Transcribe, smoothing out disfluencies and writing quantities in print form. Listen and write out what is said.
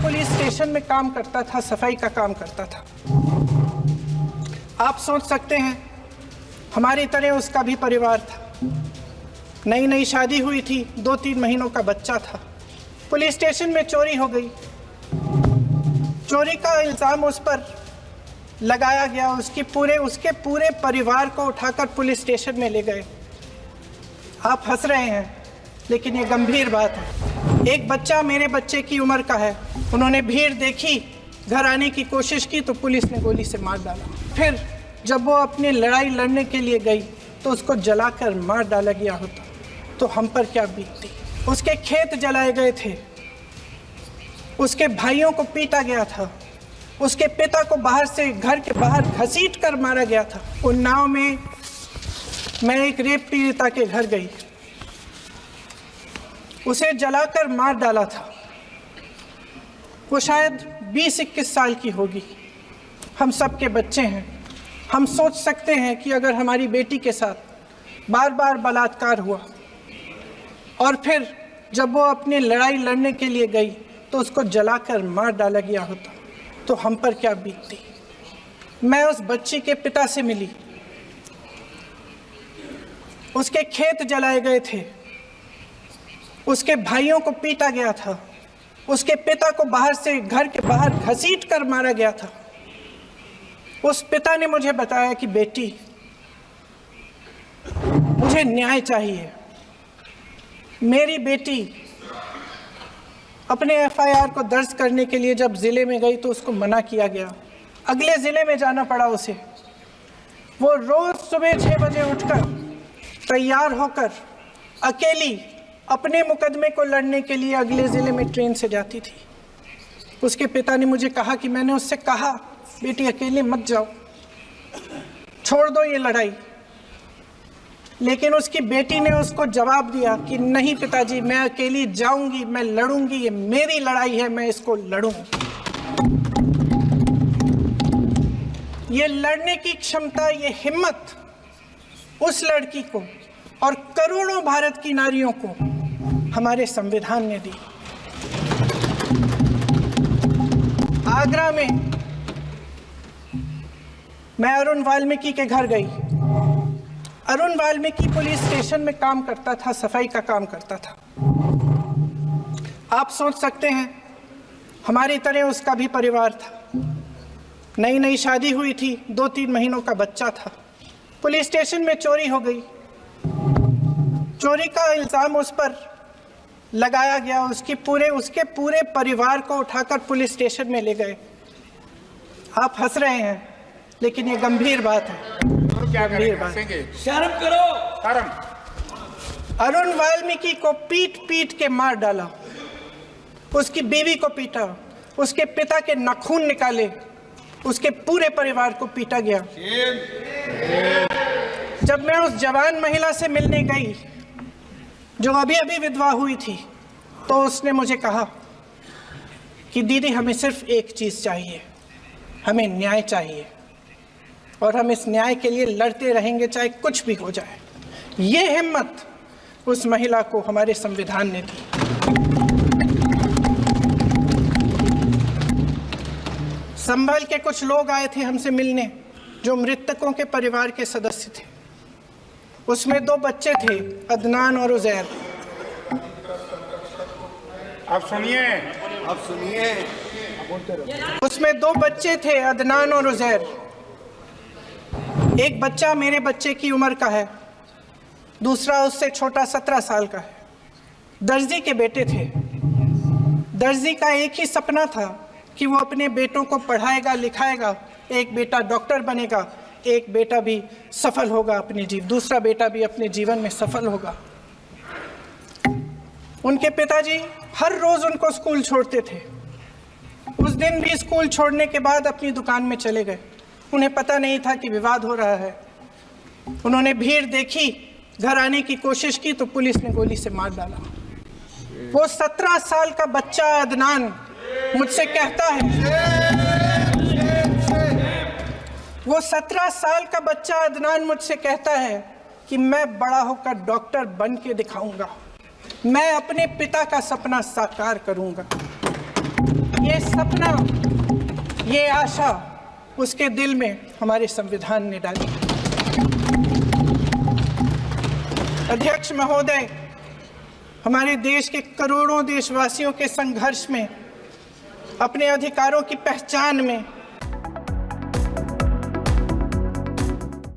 Police station में काम करता था, सफाई का काम करता था। आप सोच सकते हैं हमारी तरह उसका भी परिवार था। नई नई शादी हुई थी, 2-3 महीनों का बच्चा था। पुलिस स्टेशन में चोरी हो गई। चोरी का इल्ज़ाम उस पर लगाया गया। उसके पूरे परिवार को उठाकर पुलिस स्टेशन में ले गए। आप हंस रहे हैं, लेकिन ये गंभीर बात है। एक बच्चा मेरे बच्चे की उम्र का है। उन्होंने भीड़ देखी, घर आने की कोशिश की तो पुलिस ने गोली से मार डाला। फिर जब वो अपनी लड़ाई लड़ने के लिए गई तो उसको जलाकर मार डाला गया होता तो हम पर क्या बीतती। उसके खेत जलाए गए थे, उसके भाइयों को पीटा गया था, उसके पिता को बाहर से घर के बाहर घसीट कर मारा गया था। उन्नाव में मैं एक रेप पीड़िता के घर गई, उसे जलाकर मार डाला था। वो शायद 20-21 साल की होगी। हम सबके बच्चे हैं। हम सोच सकते हैं कि अगर हमारी बेटी के साथ बार बार बलात्कार हुआ और फिर जब वो अपनी लड़ाई लड़ने के लिए गई तो उसको जलाकर मार डाला गया होता तो हम पर क्या बीतती। मैं उस बच्ची के पिता से मिली। उसके खेत जलाए गए थे, उसके भाइयों को पीटा गया था, उसके पिता को बाहर से घर के बाहर घसीट कर मारा गया था। उस पिता ने मुझे बताया कि बेटी, मुझे न्याय चाहिए। मेरी बेटी अपने एफआईआर को दर्ज करने के लिए जब ज़िले में गई तो उसको मना किया गया। अगले ज़िले में जाना पड़ा उसे। वो रोज़ सुबह 6 बजे उठकर तैयार होकर अकेली अपने मुकदमे को लड़ने के लिए अगले ज़िले में ट्रेन से जाती थी। उसके पिता ने मुझे कहा कि मैंने उससे कहा, बेटी अकेले मत जाओ, छोड़ दो ये लड़ाई। लेकिन उसकी बेटी ने उसको जवाब दिया कि नहीं पिताजी, मैं अकेली जाऊंगी, मैं लड़ूंगी, ये मेरी लड़ाई है, मैं इसको लड़ूंगी। ये लड़ने की क्षमता, ये हिम्मत उस लड़की को और करोड़ों भारत की नारियों को हमारे संविधान ने दी। आगरा में मैं अरुण वाल्मीकि के घर गई। अरुण वाल्मीकि पुलिस स्टेशन में काम करता था, सफाई का काम करता था। आप सोच सकते हैं हमारी तरह उसका भी परिवार था। नई नई शादी हुई थी, 2-3 महीनों का बच्चा था। पुलिस स्टेशन में चोरी हो गई। चोरी का इल्ज़ाम उस पर लगाया गया। उसके पूरे परिवार को उठाकर पुलिस स्टेशन में ले गए। आप हंस रहे हैं, लेकिन ये गंभीर बात है। क्या गंभीर बात। शर्म करो। शर्म। अरुण वाल्मीकि को पीट पीट के मार डाला, उसकी बीवी को पीटा, उसके पिता के नाखून निकाले, उसके पूरे परिवार को पीटा गया। जब मैं उस जवान महिला से मिलने गई जो अभी अभी विधवा हुई थी तो उसने मुझे कहा कि दीदी, हमें सिर्फ एक चीज़ चाहिए, हमें न्याय चाहिए और हम इस न्याय के लिए लड़ते रहेंगे, चाहे कुछ भी हो जाए। ये हिम्मत उस महिला को हमारे संविधान ने दी। संभल के कुछ लोग आए थे हमसे मिलने जो मृतकों के परिवार के सदस्य थे। उसमें 2 बच्चे थे, अदनान और उजैर। आप सुनिए। उसमें 2 बच्चे थे, अदनान और उजैर। एक बच्चा मेरे बच्चे की उम्र का है, दूसरा उससे छोटा 17 साल का है। दर्जी के बेटे थे। दर्जी का एक ही सपना था कि वो अपने बेटों को पढ़ाएगा, लिखाएगा। एक बेटा डॉक्टर बनेगा, एक बेटा भी सफल होगा दूसरा बेटा भी अपने जीवन में सफल होगा। उनके पिताजी हर रोज उनको स्कूल छोड़ते थे। उस दिन भी स्कूल छोड़ने के बाद अपनी दुकान में चले गए। उन्हें पता नहीं था कि विवाद हो रहा है। उन्होंने भीड़ देखी, घर आने की कोशिश की तो पुलिस ने गोली से मार डाला। वो 17 साल का बच्चा अदनान मुझसे कहता है, वो 17 साल का बच्चा अदनान मुझसे कहता है कि मैं बड़ा होकर डॉक्टर बन के दिखाऊंगा, मैं अपने पिता का सपना साकार करूंगा। ये सपना, ये आशा उसके दिल में हमारे संविधान ने डाली। अध्यक्ष महोदय, हमारे देश के करोड़ों देशवासियों के संघर्ष में, अपने अधिकारों की पहचान में